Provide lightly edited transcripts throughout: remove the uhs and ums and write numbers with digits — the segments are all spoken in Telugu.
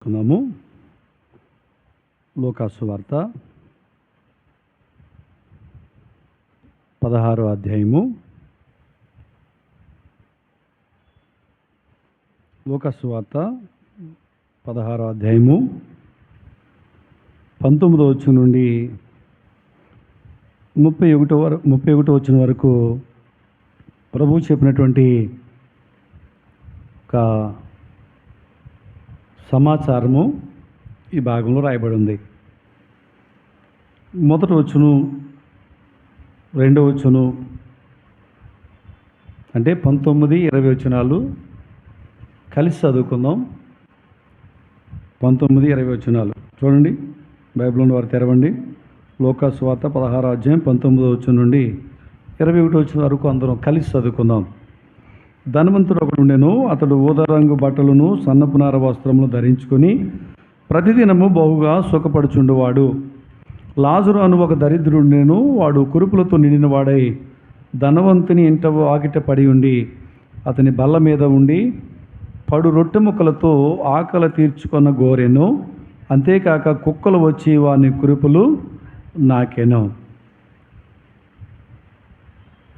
చదువుకుందాము. లూకాసు వార్త 16వ అధ్యాయము. లూకాసు వార్త 16వ అధ్యాయము 19వ వచనం నుండి 31వ వచనం వరకు ప్రభువు చెప్పినటువంటి ఒక సమాచారము ఈ భాగంలో రాయబడి ఉంది. మొదటి వచనం, రెండవ వచనం అంటే 19, 20 వచనాలు కలిసి చదువుకుందాం. 19, 20 వచనాలు చూడండి. బైబిల్లోని వారు తెరవండి. లూకాసు వార్త 16వ అధ్యాయం 19వ వచనం నుండి 21వ వచనం వరకు అందరం కలిసి చదువుకుందాం. ధనవంతుడు ఒకడు ఉండెను. అతడు ఊదారంగు బట్టలను సన్నపు నార వస్త్రములు ధరించుకొని ప్రతిదినము బహుగా సుఖపడుచుండువాడు. లాజరు అను ఒక దరిద్రుడుండెను. వాడు కురుపులతో నిండిన వాడై ధనవంతుని ఇంట వాకిట పడి ఉండి అతని బల్ల మీద ఉండి పడు రొట్టె ముక్కలతో ఆకలి తీర్చుకున్న గోరెను. అంతేకాక కుక్కలు వచ్చి వాని కురుపులు నాకెను.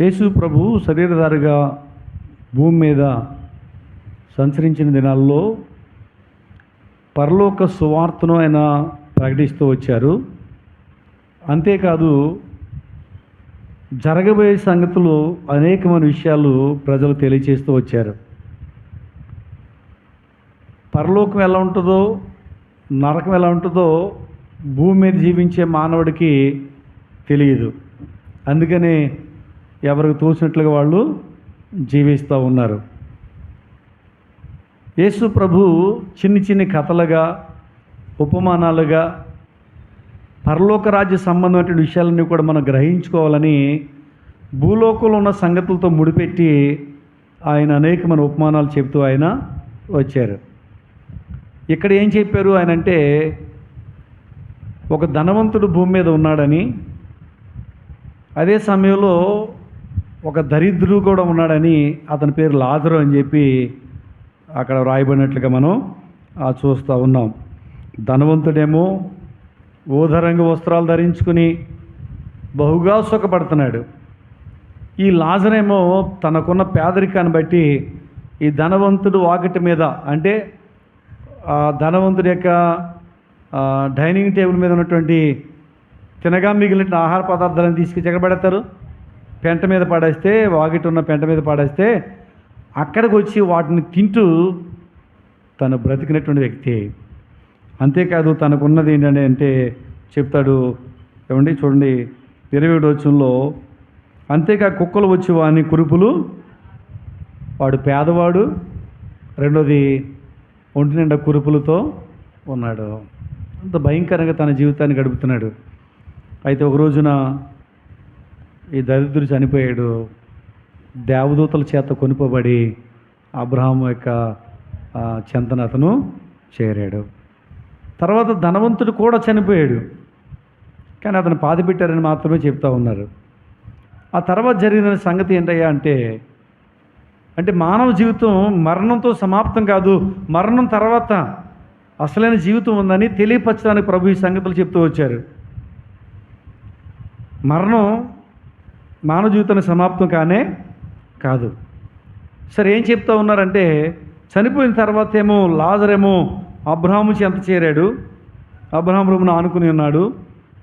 యేసు ప్రభు శరీరధారిగా భూమి మీద సంచరించిన దినాల్లో పరలోక సువార్తను ఆయన ప్రకటిస్తూ వచ్చారు. అంతేకాదు జరగబోయే సంగతులు అనేకమైన విషయాలు ప్రజలు తెలియచేస్తూ వచ్చారు. పరలోకం ఎలా ఉంటుందో, నరకం ఎలా ఉంటుందో భూమి మీద జీవించే మానవుడికి తెలియదు. అందుకనే ఎవరికి తోచినట్లుగా వాళ్ళు జీవిస్తూ ఉన్నారు. యేసు ప్రభు చిన్ని చిన్ని కథలుగా, ఉపమానాలుగా పరలోక రాజ్య సంబంధమైన విషయాలన్నీ కూడా మనం గ్రహించుకోవాలని భూలోకంలో ఉన్న సంగతులతో ముడిపెట్టి ఆయన అనేకమైన ఉపమానాలు చెబుతూ ఆయన వచ్చారు. ఇక్కడ ఏం చెప్పారు ఆయన అంటే, ఒక ధనవంతుడు భూమి మీద ఉన్నాడని, అదే సమయంలో ఒక దరిద్రుడు కూడా ఉన్నాడని, అతని పేరు లాజరు అని చెప్పి అక్కడ రాయబడినట్లుగా మనం చూస్తూ ఉన్నాం. ధనవంతుడేమో ఊదరంగు వస్త్రాలు ధరించుకుని బహుగా సుఖపడుతున్నాడు. ఈ లాజరేమో తనకున్న పేదరికాన్ని బట్టి ఈ ధనవంతుడు వాకిటి మీద, అంటే ధనవంతుడి యొక్క డైనింగ్ టేబుల్ మీద ఉన్నటువంటి తినగా మిగిలిన ఆహార పదార్థాలను తీసుకు ఎగబడతారు. పెంట మీద పడేస్తే, వాకిటి ఉన్న పెంట మీద పడేస్తే అక్కడికి వచ్చి వాటిని తింటూ తను బ్రతికినటువంటి వ్యక్తి. అంతేకాదు తనకున్నది ఏంటంటే అంటే చెప్తాడు. ఏమండి చూడండి 21వ వచనంలో, అంతేకాక కుక్కలు వచ్చి వాని కురుపులు, వాడు పేదవాడు, రెండోది ఒంటి నిండా కురుపులతో ఉన్నాడు. అంత భయంకరంగా తన జీవితాన్ని గడుపుతున్నాడు. అయితే ఒక రోజున ఈ దరిద్రుడు చనిపోయాడు. దేవదూతల చేత కొనుపబడి అబ్రహాము యొక్క చెంతన అతను చేరాడు. తర్వాత ధనవంతుడు కూడా చనిపోయాడు, కానీ అతను పాతిపెట్టారని మాత్రమే చెప్తా ఉన్నారు. ఆ తర్వాత జరిగిన సంగతి ఏంటయ్యా అంటే మానవ జీవితం మరణంతో సమాప్తం కాదు, మరణం తర్వాత అసలైన జీవితం ఉందని తెలియపరచడానికి ప్రభు ఈ సంగతులు చెప్తూ వచ్చారు. మరణం మానవ జీవితానికి సమాప్తం కాదు. సరే ఏం చెప్తా ఉన్నారంటే, చనిపోయిన తర్వాత ఏమో లాజరేమో అబ్రహాము చెంత చేరాడు. అబ్రహాము రూమును ఆనుకుని ఉన్నాడు.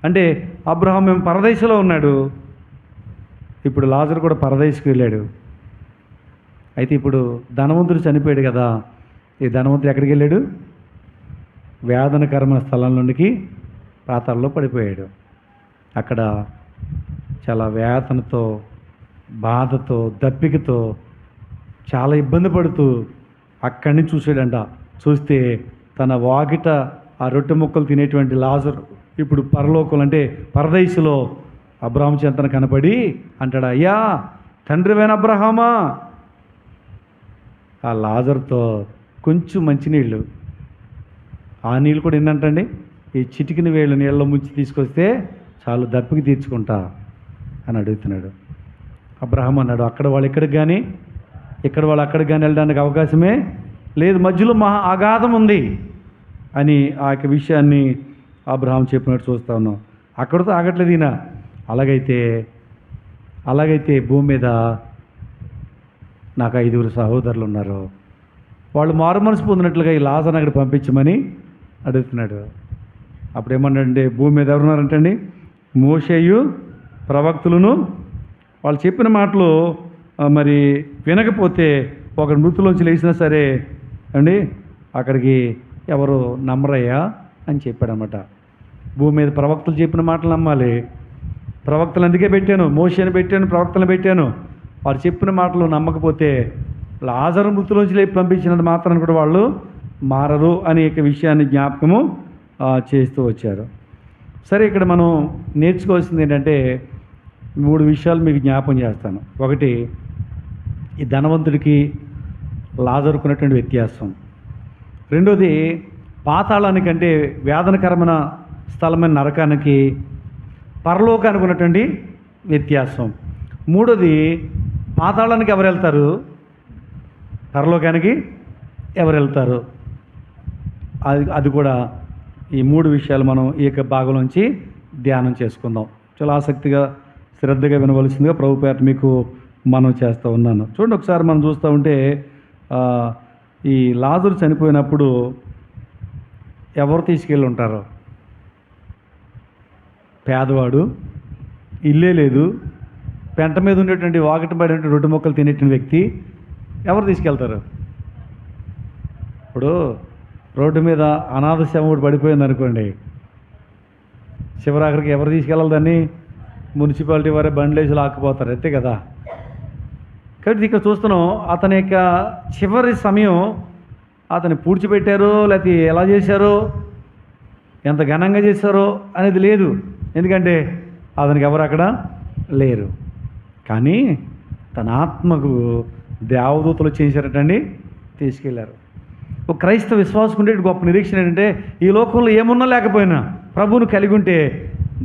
అంటే అబ్రహాం ఏమో పరదేశంలో ఉన్నాడు. ఇప్పుడు లాజరు కూడా పరదేశకు వెళ్ళాడు. అయితే ఇప్పుడు ధనవంతుడు చనిపోయాడు కదా, ఈ ధనవంతుడు ఎక్కడికి వెళ్ళాడు? వేదనకరమైన స్థలంలోనికి, పాతాళంలో పడిపోయాడు. అక్కడ చాలా వేదనతో, బాధతో, దప్పికతో, చాలా ఇబ్బంది పడుతూ అక్కడి నుంచి చూసాడంట. చూస్తే తన వాకిట ఆ రొట్టె ముక్కలు తినేటువంటి లాజరు ఇప్పుడు పరలోకం అంటే పరదేశంలో అబ్రహాము చెంతన కనపడి అంటాడు, అయ్యా తండ్రివైన అబ్రహామా, ఆ లాజరుతో కొంచెం మంచినీళ్ళు, ఆ నీళ్ళు కూడా ఏంటంటండి, ఈ చిటికిన వేళ్ళు నీళ్ళలో ముంచి తీసుకొస్తే చాలు దప్పికి తీర్చుకుంటా అని అడుగుతున్నాడు. అబ్రహాం అన్నాడు, అక్కడ వాళ్ళు ఇక్కడికి కానీ, ఇక్కడ వాళ్ళు అక్కడికి కానీ వెళ్ళడానికి అవకాశమే లేదు, మధ్యలో మహా అగాధం ఉంది, అని ఆ యొక్క విషయాన్ని అబ్రహాం చెప్పినట్టు చూస్తూ ఉన్నాం. అక్కడితో ఆగట్లేదు ఈయన. అలాగైతే భూమి మీద నాకు 5 సహోదరులు ఉన్నారు, వాళ్ళు మారు మనసు పొందినట్లుగా ఈ లాజర్ని అక్కడ పంపించమని అడుగుతున్నాడు. అప్పుడు ఏమన్నాడంటే, భూమి మీద ఎవరున్నారంటండి? మోషేయు ప్రవక్తులను. వాళ్ళు చెప్పిన మాటలు మరి వినకపోతే ఒకరి మృతులోంచి లేచినా సరే అండి అక్కడికి ఎవరు నమ్మరయ్యా అని చెప్పాడనమాట. భూమి మీద ప్రవక్తలు చెప్పిన మాటలు నమ్మాలి. ప్రవక్తలు అందుకే పెట్టాను, మోషేని పెట్టాను, ప్రవక్తలను పెట్టాను. వారు చెప్పిన మాటలు నమ్మకపోతే లాజరు మృతులోంచి లేపి పంపించినంత మాత్రాన్ని కూడా వాళ్ళు మారరు అనే విషయాన్ని జ్ఞాపకము చేస్తూ వచ్చారు. సరే, ఇక్కడ మనం నేర్చుకోవాల్సింది ఏంటంటే 3 విషయాలు మీకు జ్ఞాపకం చేస్తాను. ఒకటి, ఈ ధనవంతుడికి లాజరుకున్నటువంటి వ్యత్యాసం. రెండోది, పాతాళానికి అంటే వేదనకరమైన స్థలమైన నరకానికి పరలోకానికి ఉన్నటువంటి వ్యత్యాసం. మూడోది, పాతాళానికి ఎవరు వెళ్తారు, పరలోకానికి ఎవరు వెళ్తారు, అది కూడా ఈ 3 విషయాలు మనం ఈ యొక్క భాగంలోంచి ధ్యానం చేసుకుందాం. చాలా ఆసక్తిగా శ్రద్ధగా వినవలసిందిగా ప్రభు పేట మీకు మనం చేస్తూ ఉన్నాను. చూడండి, ఒకసారి మనం చూస్తూ ఉంటే ఈ లాజరు చనిపోయినప్పుడు ఎవరు తీసుకెళ్ళి ఉంటారు? పేదవాడు, ఇల్లే లేదు, పెంట మీద ఉండేటువంటి వాకిట పడినటువంటి రొట్టె మొక్కలు తినేటువంటి వ్యక్తి ఎవరు తీసుకెళ్తారు? ఇప్పుడు రోడ్డు మీద అనాథ శవం పడిపోయింది అనుకోండి, చివరాఖరికి ఎవరు తీసుకెళ్ళాలి దాన్ని? మున్సిపాలిటీ వారే బండ్లేసి లాక్కుపోతారు, అంతే కదా. కాబట్టి ఇక్కడ చూస్తున్నాం, అతని యొక్క చివరి సమయం అతన్ని పూడ్చిపెట్టారో లేకపోతే ఎలా చేశారో, ఎంత ఘనంగా చేశారో అనేది లేదు. ఎందుకంటే అతనికి ఎవరు అక్కడ లేరు. కానీ తన ఆత్మకు దేవదూతలు చేశారటండి, తీసుకెళ్లారు. ఒక క్రైస్తవ విశ్వాసం ఉండే గొప్ప నిరీక్షణ ఏంటంటే, ఈ లోకంలో ఏమున్నా లేకపోయినా ప్రభువును కలిగి ఉంటే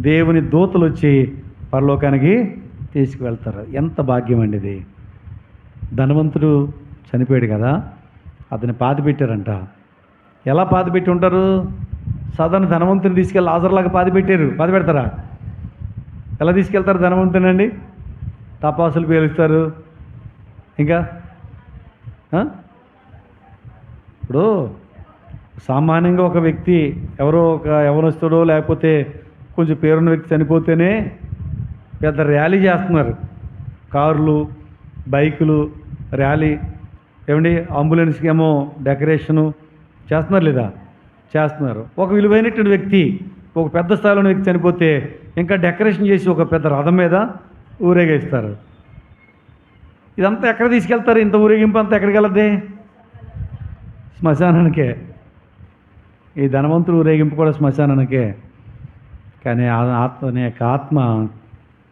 దేవుని దూతలు వచ్చి పరలోకానికి తీసుకువెళ్తారు. ఎంత భాగ్యం అండి ఇది. ధనవంతుడు చనిపోయాడు కదా, అతన్ని పాతిపెట్టారంట. ఎలా పాతిపెట్టి ఉంటారు? సాధారణ ధనవంతుని తీసుకెళ్ళి లాజర్లాగా పాతిపెడతారా? ఎలా తీసుకెళ్తారు ధనవంతునండి? తపాసులు పేలుస్తారు. ఇంకా ఇప్పుడు సామాన్యంగా ఒక వ్యక్తి ఎవరో ఒక యవనస్తుడో లేకపోతే కొంచెం పేరున్న వ్యక్తి చనిపోతేనే పెద్ద ర్యాలీ చేస్తున్నారు. కార్లు, బైకులు ర్యాలీ, ఏమండి అంబులెన్స్కి ఏమో డెకరేషను చేస్తున్నారు లేదా? చేస్తున్నారు. ఒక విలువైనటువంటి వ్యక్తి, ఒక పెద్ద స్థాయిలో వ్యక్తి చనిపోతే ఇంకా డెకరేషన్ చేసి ఒక పెద్ద రథం మీద ఊరేగిస్తారు. ఇదంతా ఎక్కడ తీసుకెళ్తారు? ఇంత ఊరేగింపు అంతా ఎక్కడికి వెళ్ళద్ది? శ్మశానానికే. ఈ ధనవంతుడు ఊరేగింపు కూడా శ్మశానానికే. కానీ అతని యొక్క ఆత్మ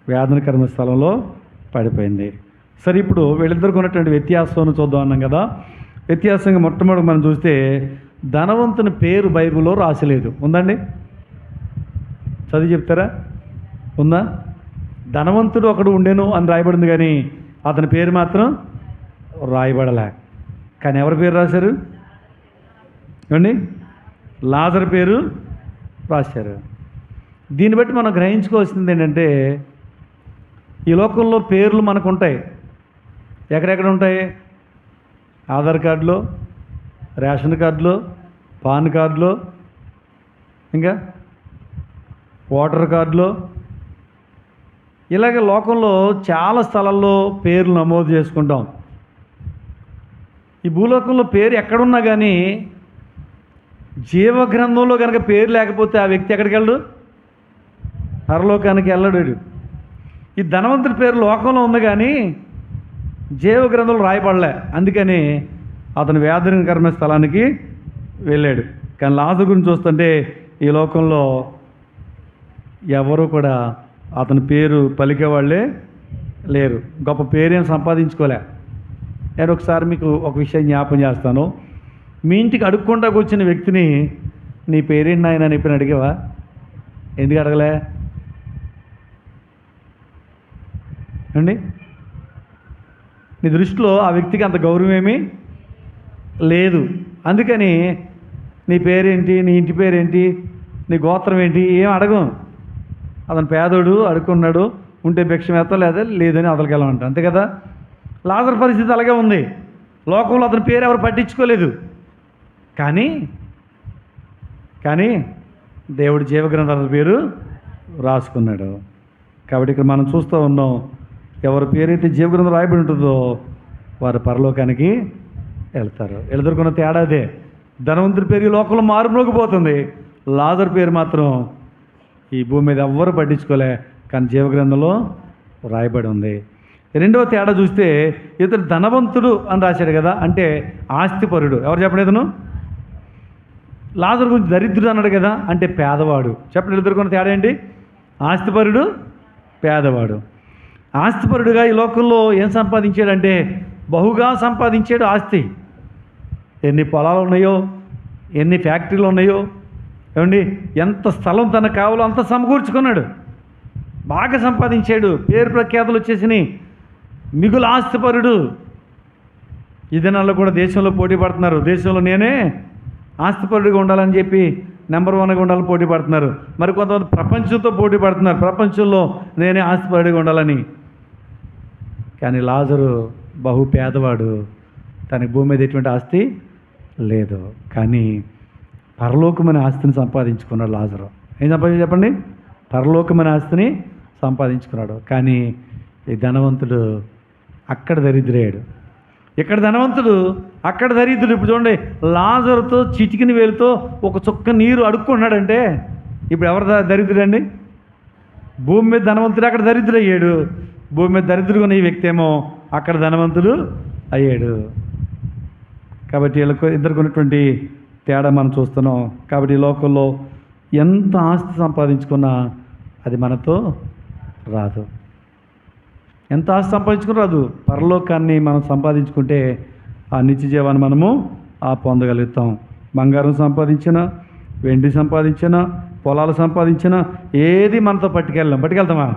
వేదనకరమ స్థలంలో పడిపోయింది. సరే, ఇప్పుడు వీళ్ళిద్దరికి ఉన్నటువంటి వ్యత్యాసం చూద్దాం అన్నాం కదా. వ్యత్యాసంగా మొట్టమొదటి మనం చూస్తే ధనవంతుని పేరు బైబిల్లో రాసలేదు. ఉందండి? చదివి చెప్తారా? ఉందా? ధనవంతుడు ఒకడు ఉండేను అని రాయబడింది, కానీ అతని పేరు మాత్రం రాయబడలే. కానీ ఎవరి పేరు రాశారు? ఏమండి? లాజరు పేరు రాశారు. దీన్ని బట్టి మనం గ్రహించుకోవాల్సింది ఏంటంటే, ఈ లోకంలో పేర్లు మనకు ఉంటాయి. ఎక్కడెక్కడ ఉంటాయి? ఆధార్ కార్డులో, రేషన్ కార్డులో, పాన్ కార్డులో, ఇంకా ఓటర్ కార్డులో, ఇలాగ లోకంలో చాలా స్థలాల్లో పేర్లు నమోదు చేసుకుంటాం. ఈ భూలోకంలో పేరు ఎక్కడున్నా కానీ జీవగ్రంథంలో కనుక పేరు లేకపోతే ఆ వ్యక్తి ఎక్కడికి వెళ్ళడు? పరలోకానికి వెళ్ళడు. ఈ ధనవంతుడి పేరు లోకంలో ఉంది కానీ జీవగ్రంథంలో రాయబడలే. అందుకని అతను వేదనకరమైన స్థలానికి వెళ్ళాడు. కానీ లాజరు గురించి చూస్తుంటే ఈ లోకంలో ఎవరు కూడా అతని పేరు పలికేవాళ్ళే లేరు. గొప్ప పేరేం సంపాదించుకోలే. నేను ఒకసారి మీకు ఒక విషయం జ్ఞాపం చేస్తాను. మీ ఇంటికి అడుక్కుంటా వచ్చిన వ్యక్తిని నీ పేరేంటి నాయన అని చెప్పి అడిగావా? ఎందుకు అడగలే అండి? నీ దృష్టిలో ఆ వ్యక్తికి అంత గౌరవం ఏమీ లేదు. అందుకని నీ పేరేంటి, నీ ఇంటి పేరేంటి, నీ గోత్రం ఏంటి, ఏం అడగం. అతను పేదోడు, అడుక్కున్నాడు, ఉంటే భిక్ష వేస్తాం, లేదా లేదని అతలికెళ్ళమంట, అంతే కదా. లాజరు పరిస్థితి అలాగే ఉంది. లోకంలో అతని పేరు ఎవరు పట్టించుకోలేదు. కానీ దేవుడు జీవగ్రంథాల పేరు రాసుకున్నాడు. కాబట్టి ఇక్కడ మనం చూస్తూ ఉన్నాం, ఎవరి పేరైతే జీవగ్రంథం రాయబడి ఉంటుందో వారు పరలోకానికి వెళ్తారు. ఎదుర్కొన్న తేడా అదే. ధనవంతుడి పేరు ఈ లోకంలో మారుమోగిపోతుంది, లాజరు పేరు మాత్రం ఈ భూమి మీద ఎవ్వరు పట్టించుకోలే, కానీ జీవగ్రంథంలో రాయబడి ఉంది. రెండవ తేడా చూస్తే, ఇతడు ధనవంతుడు అని రాశాడు కదా, అంటే ఆస్తిపరుడు. ఎవరు చెప్పండి? ఇతను లాజరు గురించి దరిద్రుడు అన్నాడు కదా, అంటే పేదవాడు. చెప్పండి, ఎదుర్కొన్న తేడా ఏంటి? ఆస్తిపరుడు, పేదవాడు. ఆస్తిపరుడుగా ఈ లోకంలో ఏం సంపాదించాడంటే బహుగా సంపాదించాడు ఆస్తి. ఎన్ని పొలాలు ఉన్నాయో, ఎన్ని ఫ్యాక్టరీలు ఉన్నాయో, ఏమండి, ఎంత స్థలం తనకు కావాలో అంత సమకూర్చుకున్నాడు, బాగా సంపాదించాడు, పేరు ప్రఖ్యాతులు వచ్చేసినాయి, మిగులు ఆస్తిపరుడు. ఈ దినాల్లో కూడా దేశంలో పోటీ పడుతున్నారు. దేశంలో నేనే ఆస్తిపరుడిగా ఉండాలని చెప్పి నెంబర్ 1గా ఉండాలని పోటీ పడుతున్నారు. మరి కొంతమంది ప్రపంచంతో పోటీ పడుతున్నారు, ప్రపంచంలో నేనే ఆస్తిపరుడిగా ఉండాలని. కానీ లాజరు బహు పేదవాడు, తనకి భూమి మీద ఎటువంటి ఆస్తి లేదు, కానీ పరలోకమైన ఆస్తిని సంపాదించుకున్నాడు లాజరు. ఏం సంపాదించి చెప్పండి? పరలోకమైన ఆస్తిని సంపాదించుకున్నాడు. కానీ ఈ ధనవంతుడు అక్కడ దరిద్రయ్యాడు, ఇక్కడ ధనవంతుడు అక్కడ దరిద్రుడు. ఇప్పుడు చూడండి, లాజరుతో చిటికిన వేలుతో ఒక చుక్క నీరు అడుక్కున్నాడంటే ఇప్పుడు ఎవరు దరిద్రుడండి? భూమి మీద ధనవంతుడు అక్కడ దరిద్రుడయ్యాడు, భూమి మీద దరిద్రుడున్న ఈ వ్యక్తి ఏమో అక్కడ ధనవంతుడు అయ్యాడు. కాబట్టి వీళ్ళకు ఇద్దరికి ఉన్నటువంటి తేడా మనం చూస్తున్నాం. కాబట్టి ఈ లోకంలో ఎంత ఆస్తి సంపాదించుకున్నా అది మనతో రాదు. ఎంత ఆస్తి సంపాదించుకుని రాదు. పరలోకాన్ని మనం సంపాదించుకుంటే ఆ నిత్య జీవాన్ని మనము పొందగలుగుతాం. బంగారం సంపాదించినా, వెండి సంపాదించినా, పొలాలు సంపాదించినా ఏది మనతో పట్టుకెళ్తామా?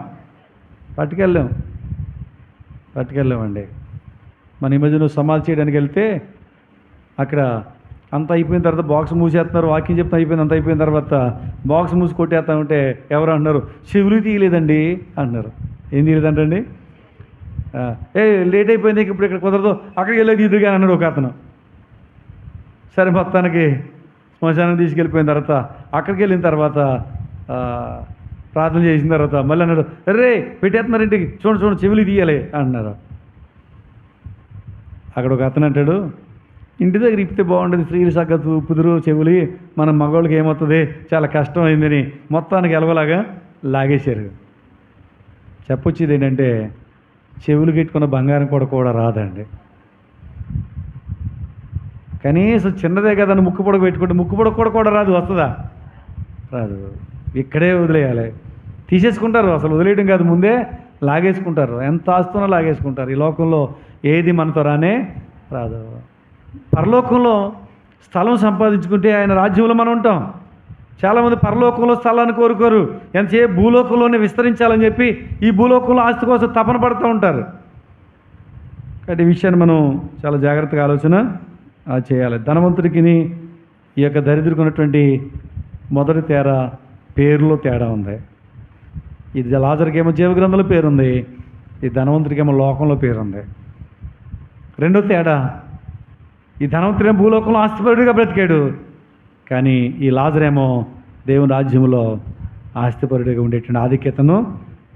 పట్టుకెళ్ళామండి. మన ఈ మధ్య సమాధి చేయడానికి వెళ్తే అక్కడ అంతా అయిపోయిన తర్వాత బాక్స్ మూసేస్తున్నారు, వాకింగ్ చెప్తా అయిపోయింది, అంత అయిపోయిన తర్వాత బాక్స్ మూసి కొట్టేస్తా ఉంటే ఎవరు అంటున్నారు, చెవులు తీయలేదండి అంటున్నారు. ఏం తీయలేదంటండి? లేట్ అయిపోయింది, ఇప్పుడు ఇక్కడ కుదరదు, అక్కడికి వెళ్ళేది ఇదిగా అన్నాడు ఒక అతను. సరే, మొత్తానికి శ్మశానం తీసుకెళ్ళిపోయిన తర్వాత అక్కడికి వెళ్ళిన తర్వాత ప్రార్థన చేసిన తర్వాత మళ్ళీ అన్నాడు, రే పెట్టేస్తున్నారు ఇంటికి, చూడండి చెవులు తీయాలి అంటున్నారు. అక్కడ ఒక అతను అంటాడు, ఇంటి దగ్గర ఇప్పితే బాగుండేది, స్త్రీలు సగ్గతు కుదురు చెవులు, మన మగవాళ్ళకి ఏమవుతుంది, చాలా కష్టం అయిందని మొత్తానికి ఎలవలాగా లాగేశారు. చెప్పొచ్చేది ఏంటంటే, చెవులు పెట్టుకున్న బంగారం కూడా రాదండి. కనీసం చిన్నదే కదా అని ముక్కు పొడక పెట్టుకుంటే ముక్కు పొడక కూడా రాదు. వస్తుందా? రాదు. ఇక్కడే వదిలేయాలి. తీసేసుకుంటారు, అసలు వదిలేయడం కాదు, ముందే లాగేసుకుంటారు. ఎంత ఆస్తున్నా లాగేసుకుంటారు. ఈ లోకంలో ఏది మనతో రాదు. పరలోకంలో స్థలం సంపాదించుకుంటే ఆయన రాజ్యంలో మనం ఉంటాం. చాలామంది పరలోకంలో స్థలాన్ని కోరుకోరు, ఎంతసేపు భూలోకంలోనే విస్తరించాలని చెప్పి ఈ భూలోకంలో ఆస్తి కోసం తపన పడుతూ ఉంటారు. కాబట్టి ఈ విషయాన్ని మనం చాలా జాగ్రత్తగా ఆలోచన చేయాలి. ధనవంతుడికి ఈ యొక్క దరిద్రుడికి ఉన్నటువంటి మొదటి తేడా పేరులో తేడా ఉంది. ఇది లాజరుకేమో జీవగ్రంథంలో పేరుంది, ఈ ధనవంతుడికేమో లోకంలో పేరుంది. రెండో తేడా, ఈ ధనవంతుడేమో భూలోకంలో ఆస్తిపరుడిగా బ్రతికాడు, కానీ ఈ లాజరేమో దేవుని రాజ్యంలో ఆస్తిపరుడిగా ఉండేటువంటి ఆధిక్యతను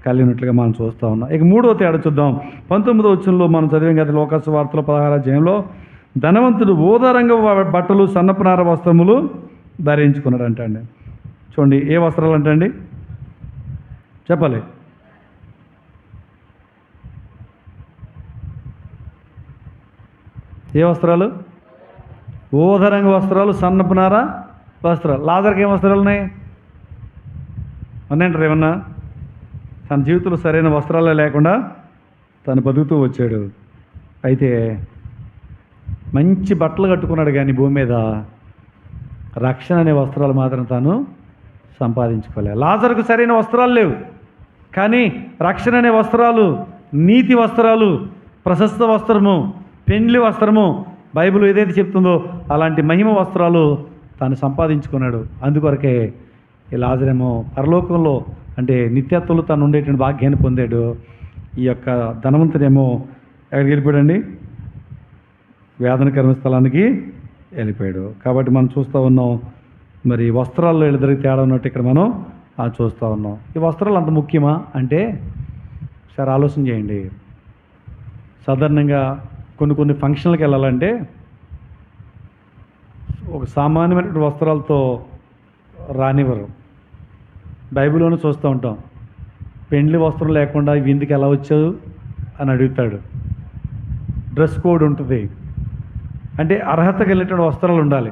కలిగినట్లుగా మనం చూస్తూ ఉన్నాం. ఇక మూడో తేడా చూద్దాం. 19వ వచనంలో మనం చదివాం కదా, లోకాసు వార్తలో 16వ అధ్యాయంలో, ధనవంతుడు ఊదారంగ బట్టలు సన్నపనార వస్త్రములు ధరించుకున్నాడు అంటండి. చూడండి, ఏ వస్త్రాలు అంటండి? చెప్పాలి. ఏ వస్త్రాలు? ఊదరంగ వస్త్రాలు, సన్నపనార వస్త్రాలు. లాజర్కి ఏం వస్త్రాలు ఉన్నాయి? ఉన్నాయంటారు ఏమన్నా? తన జీవితంలో సరైన వస్త్రాలే లేకుండా తను బతుకుతూ వచ్చాడు. అయితే మంచి బట్టలు కట్టుకున్నాడు, కానీ భూమి మీద రక్షణ అనే వస్త్రాలు మాత్రం తాను సంపాదించుకోలేదు. లాజరుకు సరైన వస్త్రాలు లేవు, కానీ రక్షణ అనే వస్త్రాలు, నీతి వస్త్రాలు, ప్రశస్త వస్త్రము, పెండ్లి వస్త్రము, బైబిల్ ఏదైతే చెప్తుందో అలాంటి మహిమ వస్త్రాలు తాను సంపాదించుకున్నాడు. అందుకొరకే ఈ లాజరేమో పరలోకంలో అంటే నిత్యత్వంలో తను ఉండేటువంటి భాగ్యాన్ని పొందాడు. ఈ యొక్క ధనవంతుడేమో ఎక్కడికి వెళ్ళిపోయాడండి? వేదనకరమైన స్థలానికి వెళ్ళిపోయాడు. కాబట్టి మనం చూస్తూ ఉన్నాం, మరి వస్త్రాల్లో వీళ్ళిద్దరికి తేడా ఉన్నట్టు ఇక్కడ మనం చూస్తూ ఉన్నాం. ఈ వస్త్రాలు అంత ముఖ్యమా అంటే సరే ఆలోచన చేయండి. సాధారణంగా కొన్ని ఫంక్షన్లకు వెళ్ళాలంటే ఒక సామాన్యమైన వస్త్రాలతో రానివ్వరు. బైబిల్లోనే చూస్తూ ఉంటాం, పెండ్లి వస్త్రం లేకుండా విందుకి ఎలా వచ్చావు అని అడుగుతాడు. డ్రెస్ కోడ్ ఉంటుంది. అంటే అర్హత కలిగినటువంటి వస్త్రాలు ఉండాలి.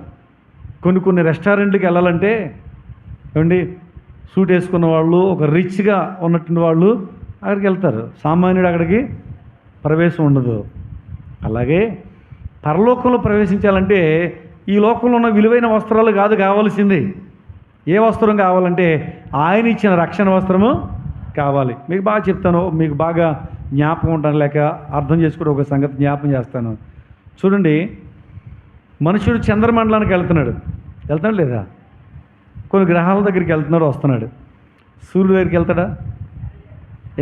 కొన్ని రెస్టారెంట్కి వెళ్ళాలంటే ఏమండి సూట్ వేసుకున్న వాళ్ళు, ఒక రిచ్గా ఉన్నటువంటి వాళ్ళు అక్కడికి వెళ్తారు. సామాన్యుడు అక్కడికి ప్రవేశం ఉండదు. అలాగే పరలోకంలో ప్రవేశించాలంటే ఈ లోకంలో ఉన్న విలువైన వస్త్రాలు కాదు కావాల్సింది. ఏ వస్త్రం కావాలంటే ఆయన ఇచ్చిన రక్షణ వస్త్రము కావాలి. మీకు బాగా చెప్తాను, మీకు బాగా జ్ఞాపకం ఉంటాను లేక అర్థం చేసుకుంటే ఒక సంగతి జ్ఞాపకం చేస్తాను. చూడండి, మనుషుడు చంద్రమండలానికి వెళ్తున్నాడు లేదా? కొన్ని గ్రహాల దగ్గరికి వెళ్తున్నాడు, వస్తున్నాడు. సూర్యుడి దగ్గరికి వెళ్తాడా?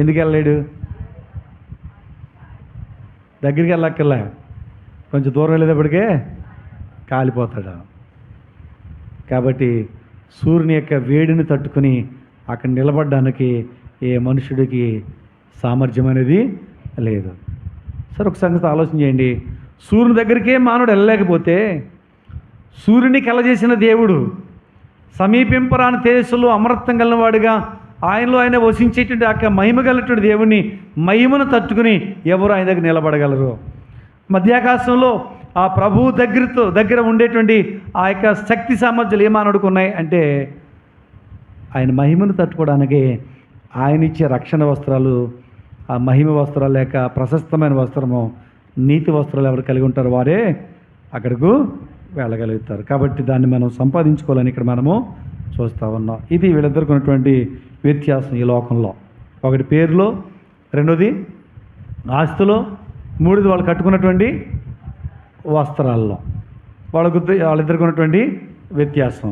ఎందుకు వెళ్ళలేడు? దగ్గరికి వెళ్ళక్కర్లే, కొంచెం దూరం వెళ్ళేటప్పటికే కాలిపోతాడు. కాబట్టి సూర్యుని యొక్క వేడిని తట్టుకుని అక్కడ నిలబడడానికి ఏ మనుషుడికి సామర్థ్యం అనేది లేదు. సరే ఒక సంగతి ఆలోచన చేయండి. సూర్యుని దగ్గరికే మానవుడు వెళ్ళలేకపోతే సూర్యుని కలజేసిన దేవుడు సమీపింపరాని తేజస్సులో అమరత్వం కలిగిన వాడుగా ఆయనలో ఆయన వసించేటువంటి ఆ మహిమ కలిగినటువంటి దేవుని మహిమను తట్టుకుని ఎవరు ఆయన దగ్గర నిలబడగలరు? మధ్యాకాశంలో ఆ ప్రభువు దగ్గర ఉండేటువంటి ఆ యొక్క శక్తి సామర్థ్యాలు ఏమానడుకు ఉన్నాయి అంటే ఆయన మహిమను తట్టుకోవడానికి ఆయన ఇచ్చే రక్షణ వస్త్రాలు, ఆ మహిమ వస్త్రాలు లేక ప్రశస్తమైన వస్త్రము, నీతి వస్త్రాలు ఎవరు కలిగి ఉంటారో వారే అక్కడకు వెళ్ళగలుగుతారు. కాబట్టి దాన్ని మనం సంపాదించుకోవాలని ఇక్కడ మనము చూస్తూ ఉన్నాం. ఇది వీళ్ళిద్దరికి ఉన్నటువంటి వ్యత్యాసం ఈ లోకంలో. ఒకటి పేరులో, రెండోది ఆస్తిలో, మూడోది వాళ్ళు కట్టుకున్నటువంటి వస్త్రాల్లో. వాళ్ళిద్దరికి ఉన్నటువంటి వ్యత్యాసం.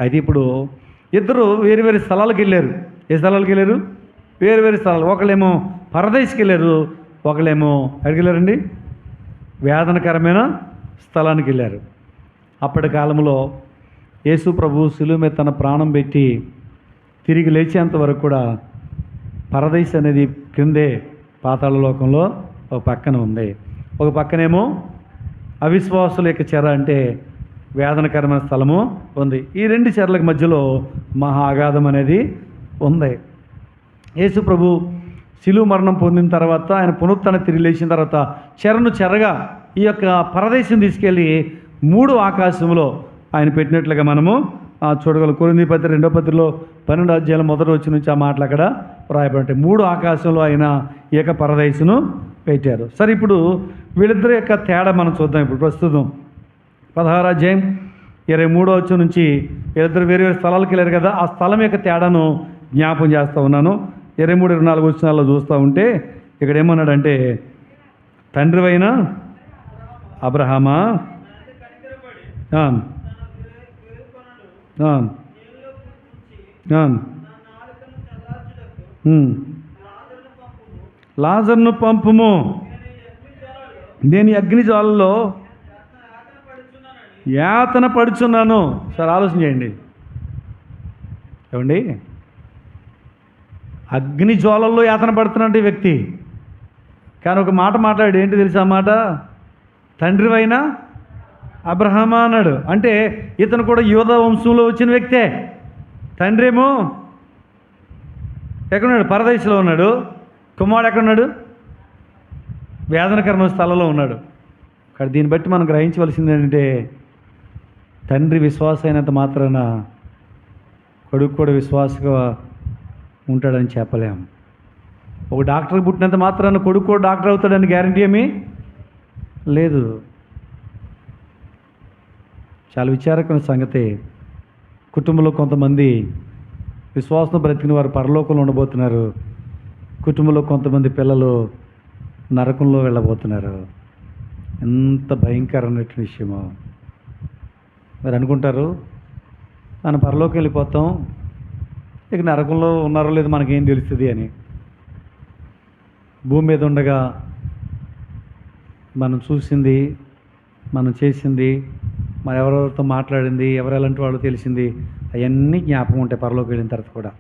అయితే ఇప్పుడు ఇద్దరు వేరు వేరు స్థలాలకు వెళ్ళారు. ఏ స్థలాలకు వెళ్ళారు? వేరు వేరు స్థలాలు. ఒకళ్ళేమో పరదేశికి వెళ్ళారు, ఒకళ్ళేమో ఎక్కడికి వెళ్ళారండి? వేదనకరమైన స్థలానికి వెళ్ళారు. అప్పటి కాలంలో యేసు ప్రభు శిలువ మీద తన ప్రాణం పెట్టి తిరిగి లేచేంత వరకు కూడా పరదేశ్ అనేది క్రిందే పాతాళ లోకంలో ఒక పక్కన ఉంది. ఒక పక్కనేమో అవిశ్వాసుల యొక్క చెర అంటే వేదనకరమైన స్థలము ఉంది. ఈ రెండు చెరలకు మధ్యలో మహా అగాధం అనేది ఉంది. యేసు ప్రభు శిలువ మరణం పొందిన తర్వాత, ఆయన పునరుత్థానం తిరిగి లేచిన తర్వాత చెరగా ఈ యొక్క పరదేశం తీసుకెళ్ళి 3 ఆకాశంలో ఆయన పెట్టినట్లుగా మనము చూడగలం. కొరింథీ పత్రిక 2వ పత్రికలో 12వ అధ్యాయం 1వ వచనం నుంచి ఆ మాటలు అక్కడ రాయబడ్డాయి. 3 ఆకాశంలో ఆయన ఈ యొక్క పరదేశును పెట్టారు. సరే, ఇప్పుడు వీళ్ళిద్దరి యొక్క తేడా మనం చూద్దాం. ఇప్పుడు ప్రస్తుతం 16వ అధ్యాయం 23వ వచనం నుంచి వీళ్ళిద్దరు వేరే వేరే స్థలాలకు వెళ్ళారు కదా, ఆ స్థలం యొక్క తేడాను జ్ఞాపం చేస్తూ ఉన్నాను. 23, 24 వచనాల్లో చూస్తూ ఉంటే ఇక్కడ ఏమన్నాడంటే, తండ్రివైన అబ్రహామా, లాజరును పంపుము, నేను ఈ అగ్ని జ్వాలలో యాతన పడుచున్నాను. సార్ ఆలోచన చేయండి. ఏమండి, అగ్ని జ్వాలల్లో యాతన పడుతున్నట్టు వ్యక్తి కానీ ఒక మాట మాట్లాడు. ఏంటి తెలుసా ఆ మాట? తండ్రివైన అబ్రహామా అన్నాడు. అంటే ఇతను కూడా యోధా వంశంలో వచ్చిన వ్యక్తే. తండ్రి ఏమో ఎక్కడున్నాడు? పరదేశంలో ఉన్నాడు. కుమారుడు ఎక్కడున్నాడు? వేదనకరమైన స్థలంలో ఉన్నాడు. కానీ దీన్ని బట్టి మనం గ్రహించవలసింది ఏంటంటే, తండ్రి విశ్వాస అయినంత మాత్రాన కొడుకు కూడా విశ్వాసగా ఉంటాడని చెప్పలేం. ఒక డాక్టర్కి పుట్టినంత మాత్రాన కొడుకు కూడా డాక్టర్ అవుతాడని గ్యారంటీ ఏమీ లేదు. చాలా విచారకమైన సంగతి. కుటుంబంలో కొంతమంది విశ్వాసం బ్రతికిన వారు పరలోకంలో ఉండబోతున్నారు. కుటుంబంలో కొంతమంది పిల్లలు నరకంలో వెళ్ళబోతున్నారు. ఎంత భయంకరమైన విషయమో. మీరు అనుకుంటారు మనం పరలోకి వెళ్ళిపోతాం, ఇక నరకంలో ఉన్నారో లేదో మనకేం తెలుస్తుంది అని. భూమి మీద ఉండగా మనం చూసింది, మనం చేసింది, మనం ఎవరెవరితో మాట్లాడింది, ఎవరు ఎలాంటి వాళ్ళు తెలిసింది, అవన్నీ జ్ఞాపకం ఉంటాయి పరలోకి వెళ్ళిన తర్వాత కూడా.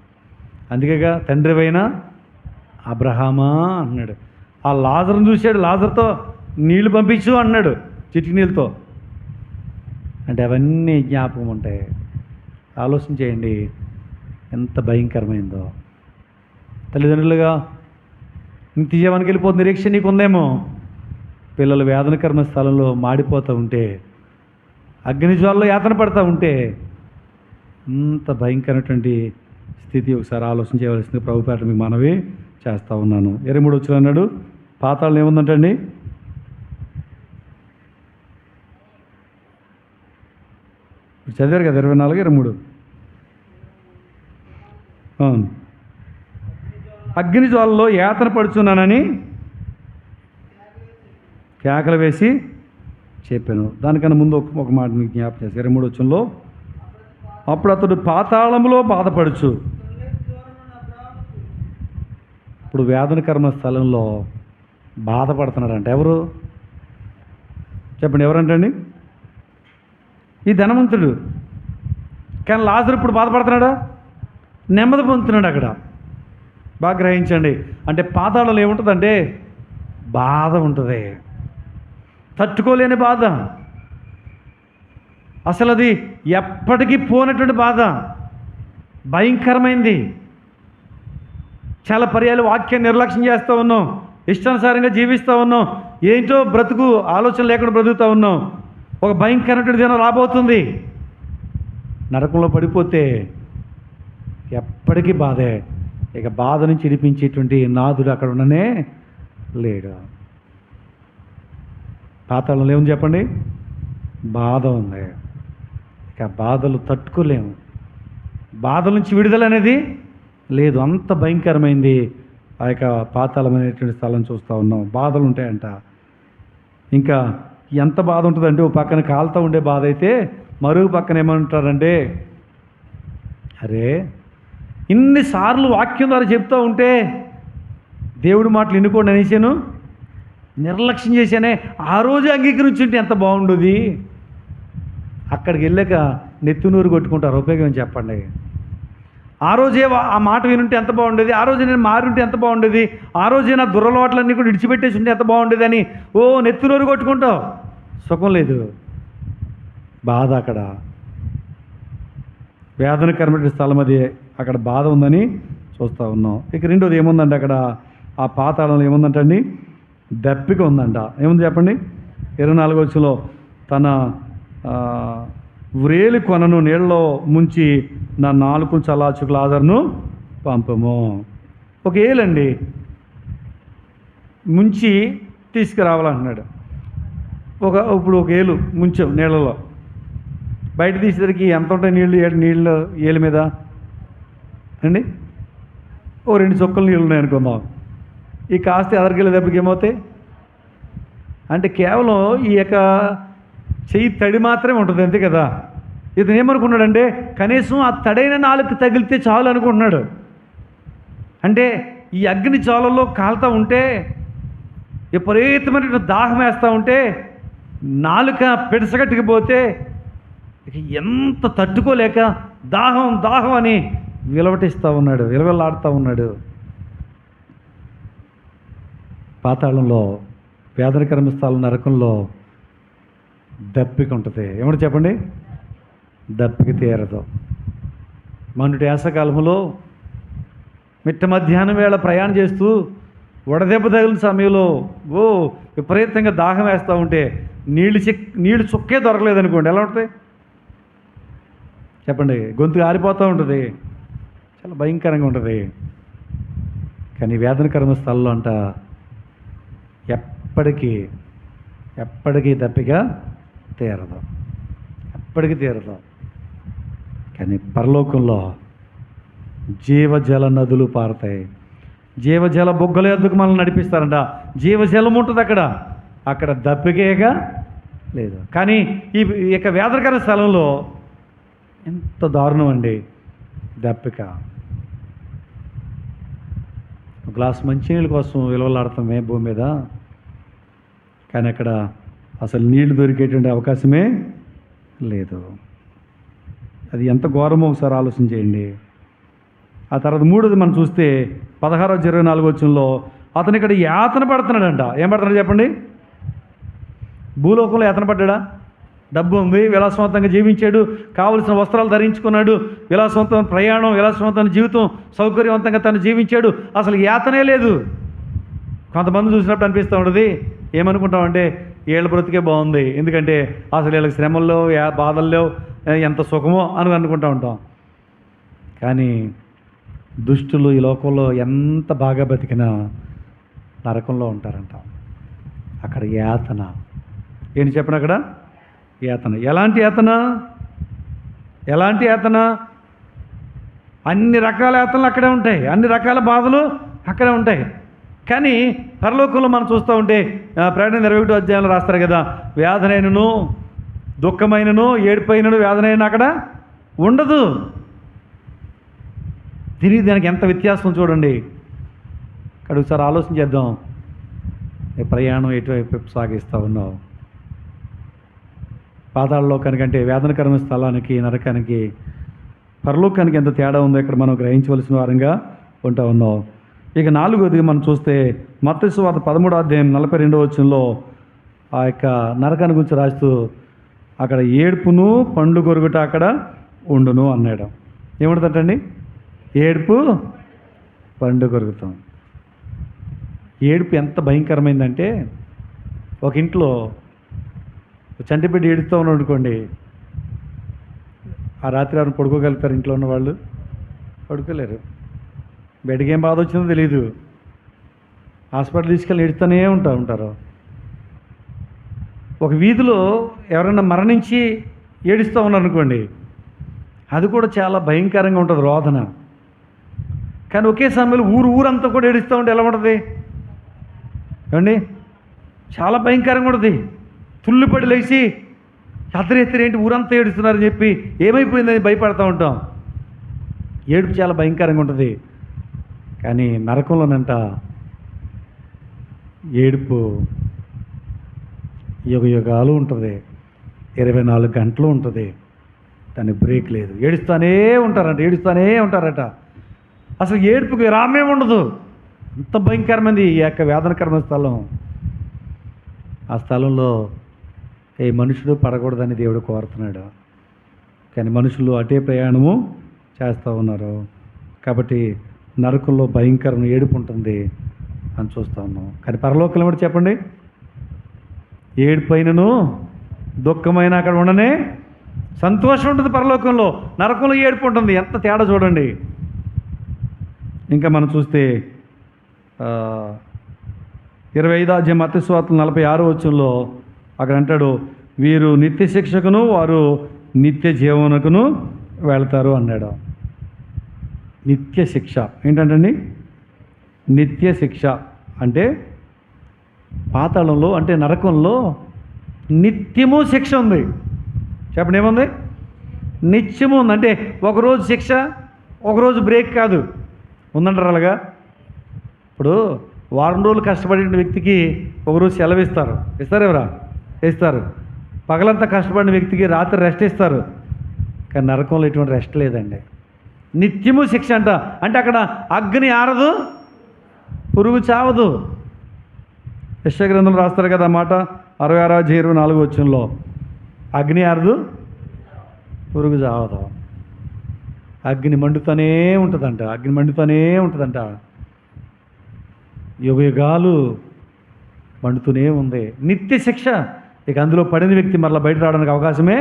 అందుకేగా తండ్రివైనా అబ్రహామా అన్నాడు. ఆ లాజరును చూశాడు, లాజర్తో నీళ్లు పంపించు అన్నాడు, చిటికి నీళ్ళతో. అంటే అవన్నీ జ్ఞాపకం ఉంటాయి. ఆలోచన చేయండి ఎంత భయంకరమైందో. తల్లిదండ్రులుగా నిత్య జీవానికి వెళ్ళిపోతున్న నిరీక్ష నీకు ఉందేమో. పిల్లలు వేదనకరమ స్థలంలో మాడిపోతూ ఉంటే, అగ్నిజ్వాలలో యాతన పడుతూ ఉంటే, అంత భయంకరమైనటువంటి స్థితి ఒకసారి ఆలోచన చేయవలసింది ప్రభుపేట మీకు మనవి చేస్తూ ఉన్నాను. 23 వచ్చిన అన్నాడు, పాతాళం ఏముందంటండి? చదివారు కదా 24, 23. అవును, అగ్నిజ్వాలలో యాతన పడుచున్నానని కేకలు వేసి చెప్పాను. దానికన్నా ముందు ఒక మాట మీకు జ్ఞాపకం చేసి 23 వచ్చంలో, అప్పుడు అతడు పాతాళంలో బాధపడుచు. ఇప్పుడు వేదనకర్మ స్థలంలో బాధపడుతున్నాడంట. ఎవరు చెప్పండి, ఎవరంటండి? ఈ ధనవంతుడు. కానీ లాజరు ఇప్పుడు బాధపడుతున్నాడా? నెమ్మది పొందుతున్నాడు అక్కడ. బాగా గ్రహించండి. అంటే పాతాళంలో ఏముంటుందంటే బాధ ఉంటుంది, తట్టుకోలేని బాధ, అసలు అది ఎప్పటికీ పోనటువంటి బాధ, భయంకరమైంది. చాలా పర్యాలు వాక్యం నిర్లక్ష్యం చేస్తూ ఉన్నాం, ఇష్టానుసారంగా జీవిస్తూ ఉన్నాం, ఏంటో బ్రతుకు ఆలోచన లేకుండా బ్రతుకుతూ ఉన్నాం. ఒక భయంకరమైన దినం రాబోతుంది. నరకంలో పడిపోతే ఎప్పటికీ బాధే. ఇక బాధ నుంచి ఇడిపించేటువంటి నాదుడు అక్కడ ఉండనే లేడు. పాతాళంలో ఏముంది చెప్పండి? బాధ ఉంది. ఇక బాధలు తట్టుకోలేము, బాధల నుంచి విడుదల అనేది లేదు. అంత భయంకరమైంది ఆ యొక్క పాతాళం అనేటువంటి స్థలం చూస్తూ ఉన్నాం. బాధలు ఉంటాయంట. ఇంకా ఎంత బాధ ఉంటుందంటే, ఓ పక్కన కాలుతూ ఉండే బాధ అయితే మరో పక్కన ఏమంటారంటే, అరే ఇన్నిసార్లు వాక్యం ద్వారా చెప్తూ ఉంటే దేవుడి మాటలు ఎన్నుకోండి అనేసాను, నిర్లక్ష్యం చేశానే, ఆ రోజు అంగీకరించుంటే ఎంత బాగుండేది. అక్కడికి వెళ్ళాక నెత్తునూరు కొట్టుకుంటారు, ఉపయోగం చెప్పండి. ఆ రోజే ఆ మాట వినుంటే ఎంత బాగుండేది, ఆ రోజు నేను మారి ఉంటే ఎంత బాగుండేది, ఆ రోజే నా దురలవాట్లన్నీ కూడా విడిచిపెట్టేసి ఉంటే ఎంత బాగుండేది అని నెత్తునూరు కొట్టుకుంటావు. సుఖం లేదు, బాధ. అక్కడ వేదనకరమైన స్థలం అది, అక్కడ బాధ ఉందని చూస్తూ ఉన్నాం. ఇక రెండోది ఏముందంటే అక్కడ ఆ పాతాళంలో ఏముందంటండి? దప్పిక ఉందంట. ఏముంది చెప్పండి? 24 వచ్చులో, తన వ్రేలి కొనను నీళ్ళలో ముంచి నా నాలుగు చలాచుకు లాజరును పంపము. ఒక ఏలండి ముంచి తీసుకురావాలంటున్నాడు. ఇప్పుడు ఒక ఏలు ముంచాం నీళ్ళలో, బయట తీసేసరికి ఎంత ఉంటాయి నీళ్ళు ఏలు మీద అండి? ఓ 2 చుక్కలు నీళ్ళు ఉన్నాయి అనుకుందాం. ఈ కాస్త ఎదరికెళ్ళే దెబ్బకి ఏమవుతాయి అంటే కేవలం ఈ యొక్క చెయ్యి తడి మాత్రమే ఉంటుంది, అంతే కదా. ఇతను ఏమనుకున్నాడంటే కనీసం ఆ తడైన నాలుగు తగిలితే చాలు అనుకుంటున్నాడు. అంటే ఈ అగ్ని జ్వాలల్లో కాలుతూ ఉంటే, విపరీతమైన దాహం వేస్తూ ఉంటే, నాలుక పిడసగట్టుకుపోతే ఇక ఎంత తట్టుకోలేక దాహం దాహం అని విలవటిస్తూ ఉన్నాడు, విలవలాడుతూ ఉన్నాడు. పాతాళంలో, వేదనకరమ స్థలం నరకంలో దప్పిక ఉంటుంది. ఏమంటే చెప్పండి? దప్పిక తీరదు. మొన్నటి వేసవకాలంలో మిట్ట మధ్యాహ్నం వేళ ప్రయాణం చేస్తూ వడదెబ్బ తగిలిన సమయంలో విపరీతంగా దాహం వేస్తూ ఉంటే నీళ్ళు చుక్కే దొరకలేదనుకోండి, ఎలా ఉంటుంది చెప్పండి? గొంతు ఆరిపోతూ ఉంటుంది, చాలా భయంకరంగా ఉంటుంది. కానీ వేదనకరమ స్థలంలో అంట ఎప్పటికీ దప్పిక తీరదు, ఎప్పటికీ తీరదు. కానీ పరలోకంలో జీవజల నదులు పారుతాయి. జీవజల బొగ్గల ఎద్దుకు మనల్ని నడిపిస్తారంట. జీవజలం ఉంటుంది అక్కడ దప్పికేగా లేదు. కానీ ఈ యొక్క వేదనకర స్థలంలో ఎంత దారుణం అండి. దప్పిక, ఒక గ్లాస్ మంచినీళ్ళ కోసం విలువలాడతామే భూమి మీద, కానీ అక్కడ అసలు నీళ్లు దొరికేటువంటి అవకాశమే లేదు. అది ఎంత ఘోరమో ఒకసారి ఆలోచన చేయండి. ఆ తర్వాత మూడోది మనం చూస్తే 16-24 అతను ఇక్కడ యాతన పడుతున్నాడంట. ఏం పడుతున్నాడు చెప్పండి? భూలోకంలో యాతన పడ్డా? డబ్బు ఉంది, విలాసవంతంగా జీవించాడు, కావలసిన వస్త్రాలు ధరించుకున్నాడు, విలాసవంతమైన ప్రయాణం, విలాసవంతమైన జీవితం, సౌకర్యవంతంగా తను జీవించాడు. అసలు యాతనే లేదు. కొంతమంది చూసినప్పుడు అనిపిస్తూ ఉంటుంది, ఏమనుకుంటామంటే వీళ్ళ బ్రతికే బాగుంది, ఎందుకంటే అసలు వీళ్ళకి శ్రమల్లో బాధల్లో ఎంత సుఖమో అని అనుకుంటూ ఉంటాం. కానీ దుష్టులు ఈ లోకంలో ఎంత బాగా బతికినా నరకంలో ఉంటారంట. అక్కడ యాతన. ఏంటి చెప్పండి? అక్కడ యాతన. ఎలాంటి యాతన? ఎలాంటి యాతన? అన్ని రకాల యాతనలు అక్కడే ఉంటాయి, అన్ని రకాల బాధలు అక్కడే ఉంటాయి. కానీ పరలోకంలో మనం చూస్తూ ఉంటే ప్రకటన 21 రాస్తారు కదా, వేదనైనను దుఃఖమైనను ఏడుపైనను వేదనైనా అక్కడ ఉండదు. దానికి ఎంత వ్యత్యాసం చూడండి. అక్కడ ఒకసారి ఆలోచన చేద్దాం. ప్రయాణం ఎటువైపు సాగిస్తూ ఉన్నావు? పాతాళలోకానికంటే వేదనకరమైన స్థలానికి, నరకానికి, పరలోకానికి ఎంత తేడా ఉందో ఇక్కడ మనం గ్రహించవలసిన వారంగా ఉంటా ఉన్నాం. ఇక 4వది మనం చూస్తే మత్తయి సువార్త 13-42 ఆ యొక్క నరకాన్ని గురించి రాస్తూ అక్కడ ఏడుపును పండ్లు కొరుకుట అక్కడ ఉండును అన్నాడు. ఏమంటుందంటండి? ఏడుపు పండు కొరుకుతాం. ఏడుపు ఎంత భయంకరమైందంటే, ఒక ఇంట్లో చంటిబిడ్డ ఏడుస్తూ ఉన్నాడు అనుకోండి, ఆ రాత్రి ఎవరు పడుకోగలుగుతారు? ఇంట్లో ఉన్న వాళ్ళు పడుకోలేరు. బెడ్కి ఏం బాధ వచ్చిందో తెలియదు, హాస్పిటల్ తీసుకెళ్ళి ఏడుస్తూనే ఉంటారు. ఒక వీధిలో ఎవరైనా మరణించి ఏడుస్తూ ఉన్నారు అనుకోండి, అది కూడా చాలా భయంకరంగా ఉంటుంది రోదన. కానీ ఒకే సమయంలో ఊరంతా కూడా ఏడుస్తూ ఉంటే ఎలా ఉంటుంది ఏమండి? చాలా భయంకరంగా ఉంటుంది. తుళ్ళిపడి లేచి అద్దరెత్తరు, ఏంటి ఊరంతా ఏడుస్తున్నారని చెప్పి ఏమైపోయిందని భయపడుతూ ఉంటాం. ఏడుపు చాలా భయంకరంగా ఉంటుంది. కానీ నరకంలోనంట ఏడుపు యుగాలు ఉంటుంది, 24 గంటలు ఉంటుంది, దాని బ్రేక్ లేదు. ఏడుస్తూనే ఉంటారట. అసలు ఏడుపుకి విరామే ఉండదు. అంత భయంకరమైనది ఈ యొక్క వేదనకరమైన స్థలం. ఆ స్థలంలో ఏ మనుషుడు పడకూడదని దేవుడు కోరుతున్నాడు. కానీ మనుషులు అటే ప్రయాణము చేస్తూ ఉన్నారు. కాబట్టి నరకంలో భయంకరమైన ఏడుపు ఉంటుంది అని చూస్తూ ఉన్నాం. కానీ పరలోకంలో కూడా చెప్పండి, ఏడుపైనను దుఃఖమైన అక్కడ ఉండనే సంతోషం ఉంటుంది పరలోకంలో. నరకంలో ఏడుపు ఉంటుంది. ఎంత తేడా చూడండి. ఇంకా మనం చూస్తే 25 మత్తయి సువార్త 46 అక్కడ అంటాడు, వీరు నిత్య శిక్షకును వారు నిత్య జీవనకును వెళ్తారు అన్నాడు. నిత్య శిక్ష ఏంటంటండి? నిత్య శిక్ష అంటే పాతాళంలో, అంటే నరకంలో నిత్యము శిక్ష ఉంది. చెప్పండి, ఏముంది? నిత్యము ఉంది. అంటే ఒకరోజు శిక్ష, ఒకరోజు బ్రేక్ కాదు, ఉందంటారు అలాగా. ఇప్పుడు వారం రోజులు కష్టపడిన వ్యక్తికి ఒకరోజు సెలవు ఇస్తారు. ఎవరా? ఇస్తారు. పగలంతా కష్టపడిన వ్యక్తికి రాత్రి రెస్ట్ ఇస్తారు. కానీ నరకంలో ఎటువంటి రెస్ట్ లేదండి. నిత్యము శిక్ష అంట. అంటే అక్కడ అగ్ని ఆరదు, పురుగు చావదు. యెషయా గ్రంథంలో రాస్తారు కదా మాట, 66-24 అగ్ని ఆరదు, పురుగు చావదు. అగ్ని మండుతూనే ఉంటుందంట. యుగాలు మండుతూనే ఉంది. నిత్య శిక్ష. ఇక అందులో పడిన వ్యక్తి మరలా బయట రావడానికి అవకాశమే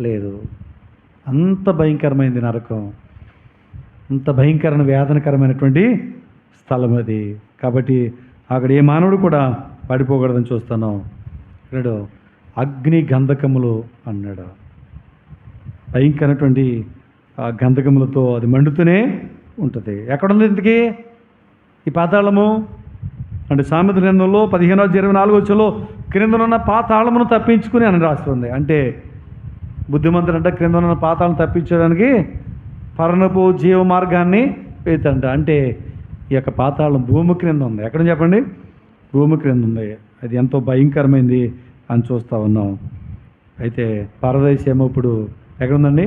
లేదు. అంత భయంకరమైంది నరకం. అంత భయంకరమైన వేదనకరమైనటువంటి స్థలం అది. కాబట్టి అక్కడ ఏ మానవుడు కూడా పడిపోకూడదని చూస్తున్నాం. అన్నాడు అగ్ని గంధకములు అన్నాడు. భయంకరమైనటువంటి ఆ గంధకములతో అది మండుతూనే ఉంటుంది. ఎక్కడుంది ఇంతకీ ఈ పాతాళము? అంటే సామెత గ్రంథంలో 15:24 క్రిందనున్న పాతాళమును తప్పించుకుని అని రాస్తుంది. అంటే బుద్ధిమంతుడంట క్రిందనున్న పాతాళం తప్పించడానికి పరనపు జీవ మార్గాన్ని వెతంట. అంటే ఈ యొక్క పాతాళం భూమి క్రింద ఉంది. ఎక్కడ చెప్పండి? భూమి క్రింద ఉంది. అది ఎంతో భయంకరమైంది అని చూస్తూ ఉన్నాం. అయితే పరదేశ్ ఏమో ఇప్పుడు ఎక్కడుందండి?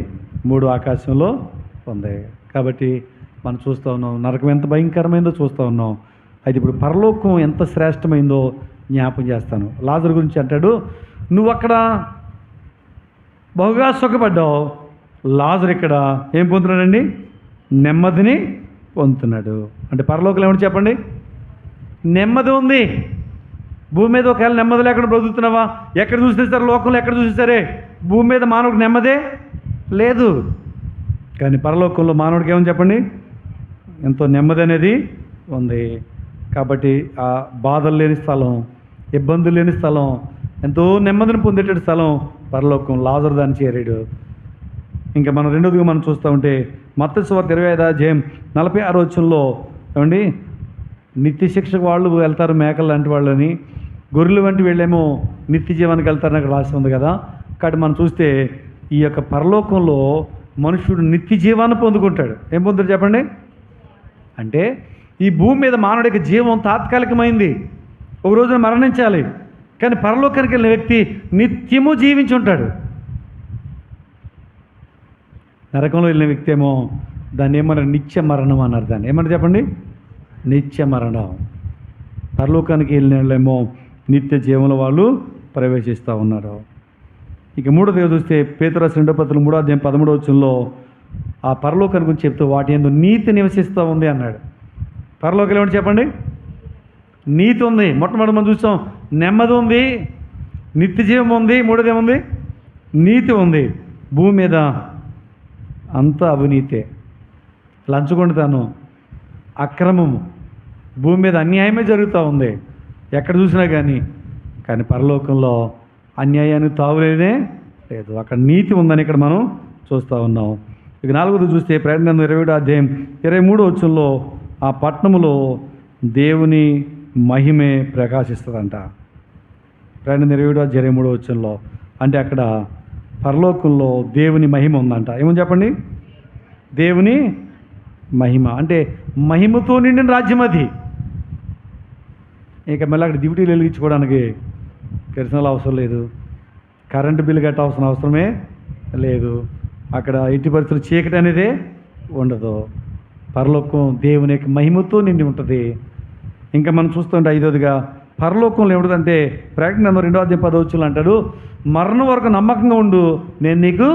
3 ఆకాశంలో ఉంది. కాబట్టి మనం చూస్తూ ఉన్నాం నరకం ఎంత భయంకరమైందో చూస్తూ ఉన్నాం. అయితే ఇప్పుడు పరలోకం ఎంత శ్రేష్టమైందో జ్ఞాపకం చేస్తాను. లాజరు గురించి అంటాడు, నువ్వు అక్కడ బహుగా సుఖపడ్డావు, లాజరు ఇక్కడ ఏం పొందుతున్నాడండి? నెమ్మదిని పొందుతున్నాడు. అంటే పరలోకంలో ఏమని చెప్పండి? నెమ్మది ఉంది. భూమి మీద ఒకవేళ నెమ్మది లేకుండా బ్రతుకుతున్నావా? ఎక్కడ చూసేసారు లోకంలో, ఎక్కడ చూసేసారే భూమి మీద మానవుడికి నెమ్మదే లేదు. కానీ పరలోకంలో మానవుడికి ఏమని చెప్పండి? ఎంతో నెమ్మది అనేది ఉంది. కాబట్టి ఆ బాధలు లేని స్థలం, ఇబ్బందులు లేని స్థలం, ఎంతో నెమ్మదిని పొందేటటువంటి స్థలం పరలోకం. లాజరు దాన్ని చేరాడు. ఇంకా మనం రెండోదిగా మనం చూస్తూ ఉంటే మత్తయి సువార్త 25:46 ఏమండి, నిత్య శిక్షకు వాళ్ళు వెళ్తారు మేకలు లాంటి వాళ్ళని, గొర్రెలు వంటి వీళ్ళేమో నిత్య జీవానికి వెళ్తారని అక్కడ రాసి ఉంది కదా. కాబట్టి మనం చూస్తే ఈ యొక్క పరలోకంలో మనుషుడు నిత్య జీవాన్ని పొందుకుంటాడు. ఏం పొందుతాడు చెప్పండి? అంటే ఈ భూమి మీద మానవుడికి జీవం తాత్కాలికమైంది, ఒక రోజున మరణించాలి. కానీ పరలోకానికి వెళ్ళిన వ్యక్తి నిత్యము జీవించి ఉంటాడు. నరకంలో వెళ్ళిన వ్యక్తి ఏమో దాన్ని ఏమన్నారు? నిత్య మరణం అన్నారు. దాన్ని ఏమన్నారు చెప్పండి? నిత్య మరణం. పరలోకానికి వెళ్ళిన వాళ్ళేమో నిత్య జీవంలో వాళ్ళు ప్రవేశిస్తూ ఉన్నారు. ఇక మూడోదిగా చూస్తే పేతురు రాసిన 2వ పత్రిక 3:13 ఆ పరలోకాన్ని గురించి చెప్తూ వాటి యందు నీతి నివసిస్తూ ఉంది అన్నాడు. పరలోకంలో ఏమిటి చెప్పండి? నీతి ఉంది. మొట్టమొదటి మనం చూసాం నెమ్మది ఉంది, నిత్య జీవం ఉంది. మూడోది ఏముంది? నీతి ఉంది. భూమి మీద అంతా అవినీతే, లంచగొండితనం, అక్రమము, భూమి మీద అన్యాయమే జరుగుతూ ఉంది ఎక్కడ చూసినా. కానీ పరలోకంలో అన్యాయానికి తావులేదే లేదు. అక్కడ నీతి ఉందని ఇక్కడ మనం చూస్తూ ఉన్నాం. ఇక 4వది చూస్తే ప్రకటన 27:23 ఆ పట్టణములో దేవుని మహిమే ప్రకాశిస్తుందంట. ప్రకటన 27:23 అంటే అక్కడ పరలోకంలో దేవుని మహిమ ఉందంట. ఏమని చెప్పండి? దేవుని మహిమ అంటే మహిమతో నిండిన రాజ్యం అది. ఇక మళ్ళీ అక్కడ డ్యూటీలు వెలిగించుకోవడానికి కిరసనాలు అవసరం లేదు, కరెంటు బిల్లు కట్టాల్సిన అవసరమే లేదు. అక్కడ ఎట్టి పరిస్థితులు చీకటి అనేదే ఉండదు. పరలోకం దేవుని యొక్క మహిమతో నిండి ఉంటుంది. ఇంకా మనం చూస్తుంటే 5వదిగా పరలోకంలో ఏమిటంటే ప్రకటన 2:10 అంటాడు, మరణం వరకు నమ్మకంగా ఉండు, నేను నీకు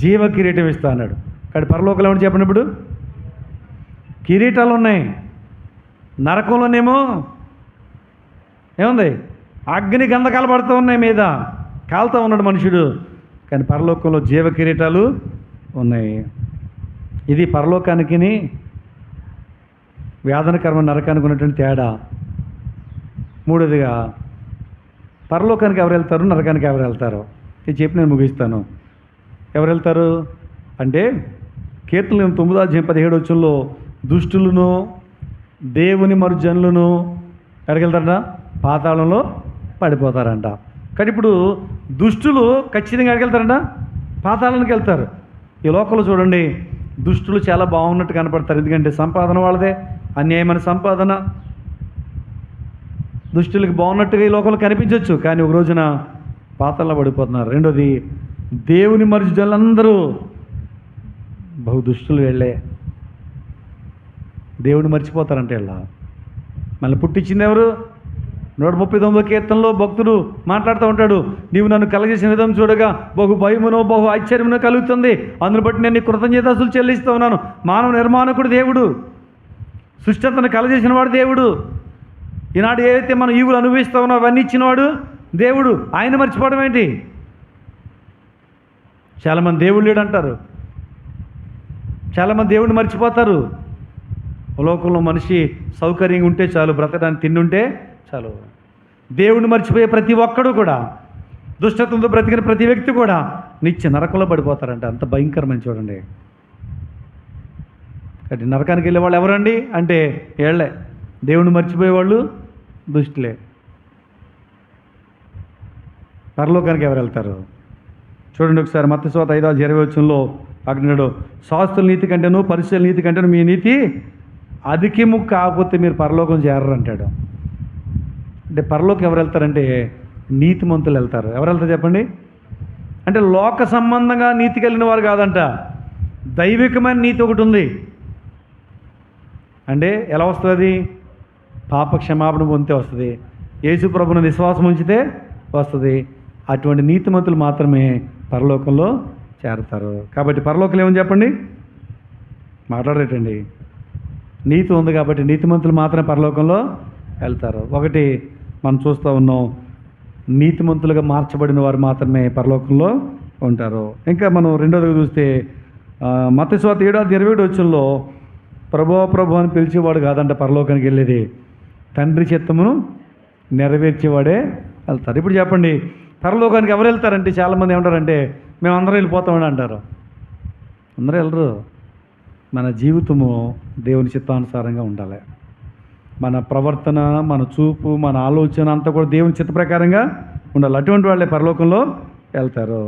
జీవ కిరీటం ఇస్తా అన్నాడు. కానీ పరలోకంలో ఏమిటి చెప్పండి? ఇప్పుడు కిరీటాలు ఉన్నాయి. నరకంలోనేమో ఏముంది? అగ్ని గంధకాలు పడుతూ ఉన్నాయి, మీద కాలుతూ ఉన్నాడు మనుషుడు. కానీ పరలోకంలో జీవ కిరీటాలు ఉన్నాయి. ఇది పరలోకానికి వేదనకరమైన నరకానికి ఉన్నటువంటి తేడా. మూడోదిగా పరలోకానికి ఎవరు వెళ్తారు, నరకానికి ఎవరు వెళ్తారు? ఇది చెప్పి నేను ముగిస్తాను. ఎవరు వెళ్తారు అంటే కీర్తన 9:17 దుష్టులను దేవుని మరుజనులను ఎక్కడికి వెళ్తారంట? పాతాళంలో పడిపోతారంట. కానీ ఇప్పుడు దుష్టులు ఖచ్చితంగా ఎక్కడికి వెళ్తారంట? పాతాళానికి వెళ్తారు. ఈ లోకంలో చూడండి, దుష్టులు చాలా బాగున్నట్టు కనపడతారు. ఎందుకంటే సంపాదన వాళ్ళదే, అన్యాయమైన సంపాదన. దుష్టులకి బాగున్నట్టుగా ఈ లోకంలో కనిపించవచ్చు, కానీ ఒక రోజున పాతాళంలో పడిపోతున్నారు. రెండోది దేవుని మరుజనులందరూ బహు దుష్టులు వెళ్ళే దేవుడిని మర్చిపోతారంట. ఇలా మళ్ళీ పుట్టించింది ఎవరు? 139వ కీర్తనలో భక్తుడు మాట్లాడుతూ ఉంటాడు, నీవు నన్ను కలగజేసిన విధం చూడగా బహు భయమునో బహు ఆశ్చర్యమునో కలుగుతుంది, అందును బట్టి నేను కృతజ్ఞతాస్తులు చెల్లిస్తూ ఉన్నాను. మానవ నిర్మాణకుడు దేవుడు, సృష్టి అంతను కలగజేసిన వాడు దేవుడు. ఈనాడు ఏదైతే మనం ఈవులు అనుభవిస్తూ ఉన్నామో అవన్నీ ఇచ్చినవాడు దేవుడు. ఆయన మర్చిపోవడం ఏంటి? చాలామంది దేవుడు లేడు అంటారు, చాలామంది దేవుడిని మర్చిపోతారు. లోకంలో మనిషి సౌకర్యంగా ఉంటే చాలు, బ్రతకడానికి తిండి ఉంటే చాలు. దేవుడిని మర్చిపోయే ప్రతి ఒక్కడు కూడా, దుష్టత్వంతో బ్రతికిన ప్రతి వ్యక్తి కూడా నిత్య నరకంలో పడిపోతారంట. అంత భయంకరమైన చూడండి. కాబట్టి నరకానికి వెళ్ళే వాళ్ళు ఎవరండి అంటే ఏళ్లే దేవుడిని మర్చిపోయేవాళ్ళు, దుష్టులే. పరలోకానికి ఎవరు వెళ్తారు? చూడండి ఒకసారి మత్తయి సువార్త 5:20 అగ్నిడు శాస్త్రుల నీతి కంటేను పరిశీలన నీతి కంటేను మీ నీతి అధికము కాకపోతే మీరు పరలోకం చేరరు అంటాడు. అంటే పరలోకం ఎవరు వెళ్తారంటే నీతిమంతులు వెళ్తారు. ఎవరు వెళ్తారు చెప్పండి? అంటే లోక సంబంధంగా నీతి కలిగిన వారు కాదంట, దైవికమైన నీతి ఒకటి ఉంది. అంటే ఎలా వస్తుంది? పాప క్షమాపణ పొందితే వస్తుంది, యేసు ప్రభువును విశ్వాసం ఉంచితే వస్తుంది. అటువంటి నీతిమంతులు మాత్రమే పరలోకంలో చేరతారు. కాబట్టి పరలోకంలో ఏమని చెప్పండి? మాట్లాడరేటండి. నీతి ఉంది కాబట్టి నీతిమంతులు మాత్రమే పరలోకంలో వెళ్తారు. ఒకటి మనం చూస్తూ ఉన్నాం, నీతిమంతులుగా మార్చబడిన వారు మాత్రమే పరలోకంలో ఉంటారు. ఇంకా మనం రెండోదిగా చూస్తే మత్తయి సువార్త 7:27 ప్రభు అని పిలిచేవాడు కాదంట పరలోకానికి వెళ్ళేది, తండ్రి చిత్తమును నెరవేర్చేవాడే వెళ్తారు. ఇప్పుడు చెప్పండి, పరలోకానికి ఎవరు వెళ్తారంటే చాలామంది ఏమంటారంటే మేము అందరం వెళ్ళిపోతామని అంటారు. అందరూ వెళ్ళరు. మన జీవితము దేవుని చిత్తానుసారంగా ఉండాలి. మన ప్రవర్తన, మన చూపు, మన ఆలోచన అంతా కూడా దేవుని చిత్త ప్రకారంగా ఉండాలి. అటువంటి వాళ్ళే పరలోకంలో వెళ్తారు.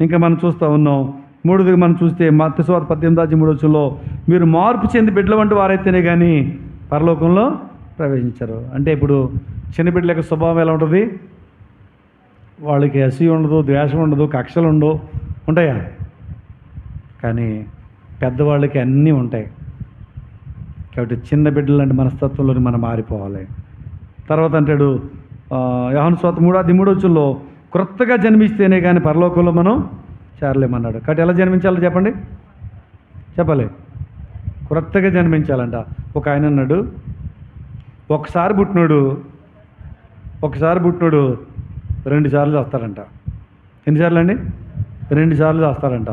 ఇంకా మనం చూస్తూ ఉన్నాం, మూడోదిగా మనం చూస్తే మత్తయి సువార్త 18:3 మీరు మార్పు చెంది బిడ్డల వంటి వారైతేనే కానీ పరలోకంలో ప్రవేశించరు. అంటే ఇప్పుడు చిన్న బిడ్డల యొక్క స్వభావం ఎలా ఉంటుంది? వాళ్ళకి అసూయ ఉండదు, ద్వేషం ఉండదు, కక్షలు ఉండవు, ఉంటాయా? కానీ పెద్దవాళ్ళకి అన్నీ ఉంటాయి. కాబట్టి చిన్న బిడ్డలు అంటే మనస్తత్వంలోని మనం మారిపోవాలి. తర్వాత అంటాడు యోహాను సువార్త 3:3 క్రొత్తగా జన్మిస్తేనే కానీ పరలోకంలో మనం చేరలేమన్నాడు. కాబట్టి ఎలా జన్మించాలో చెప్పండి, చెప్పాలి. క్రొత్తగా జన్మించాలంట. ఒక ఆయన అన్నాడు, ఒకసారి పుట్టినోడు 2 సార్లు వస్తాడంట. ఎన్నిసార్లు అండి? 2 సార్లు వస్తాడంట.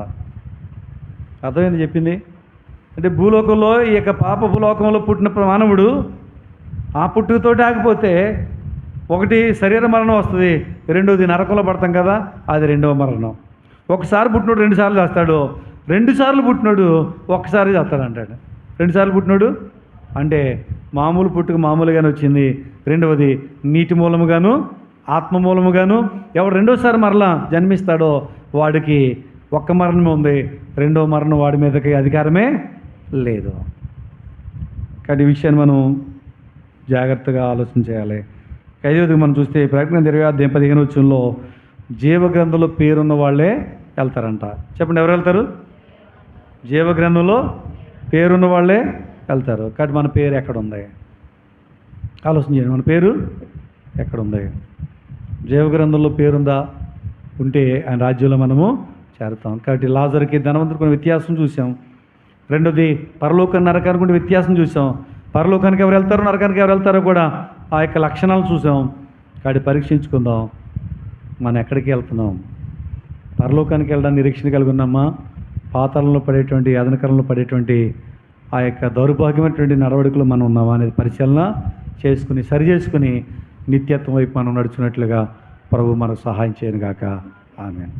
అర్థమైంది చెప్పింది? అంటే భూలోకంలో ఈ యొక్క పాప భూలోకంలో పుట్టిన మానవుడు ఆ పుట్టుకతోటి ఆగిపోతే ఒకటి శరీర మరణం వస్తుంది, రెండోది నరకంలో పడతాం కదా, అది రెండవ మరణం. ఒకసారి పుట్టినోడు 2 సార్లు చేస్తాడు, 2 సార్లు పుట్టినోడు ఒక్కసారి చేస్తాడు అంటాడు. 2 సార్లు పుట్టినోడు అంటే మామూలు పుట్టుక మామూలుగానే వచ్చింది, రెండవది నీటి మూలముగాను ఆత్మ మూలముగాను. ఎవడు రెండోసారి మరలా జన్మిస్తాడో వాడికి ఒక్క మరణమే ఉంది, రెండో మరణం వాడి మీదకి అధికారమే లేదు. కానీ ఈ విషయాన్ని మనం జాగ్రత్తగా ఆలోచన చేయాలి. 5వది మనం చూస్తే ప్రకటన 20:15 జీవగ్రంథంలో పేరున్న వాళ్ళే వెళ్తారంట. చెప్పండి, ఎవరు వెళ్తారు? జీవగ్రంథంలో పేరున్న వాళ్ళే వెళ్తారు. కాబట్టి మన పేరు ఎక్కడుంది? ఆలోచన చేయండి, మన పేరు ఎక్కడుంది? జీవగ్రంథంలో పేరుందా? ఉంటే ఆయన రాజ్యంలో మనము చేరుతాం. కాబట్టి లాజరుకి ధనవంతుడికి కొన్ని వ్యత్యాసం చూసాం. రెండోది పరలోకాన్ని నరకానికి ఉండే వ్యత్యాసం చూసాం. పరలోకానికి ఎవరు వెళ్తారో నరకానికి ఎవరు వెళ్తారో కూడా ఆ యొక్క లక్షణాలు చూసాం. కాబట్టి పరీక్షించుకుందాం, మనం ఎక్కడికి వెళ్తున్నాం? పరలోకానికి వెళ్ళడానికి నిరీక్షణ కలిగి ఉన్నామా? పాతాళంలో పడేటువంటి యాతనకరంలో పడేటువంటి ఆ యొక్క దౌర్భాగ్యమైనటువంటి నడవడికలో మనం ఉన్నామా అనేది పరిశీలన చేసుకుని సరి చేసుకుని నిత్యత్వం వైపు మనం నడుచున్నట్లుగా ప్రభు మనకు సహాయం చేయను గాక. ఆమేన్.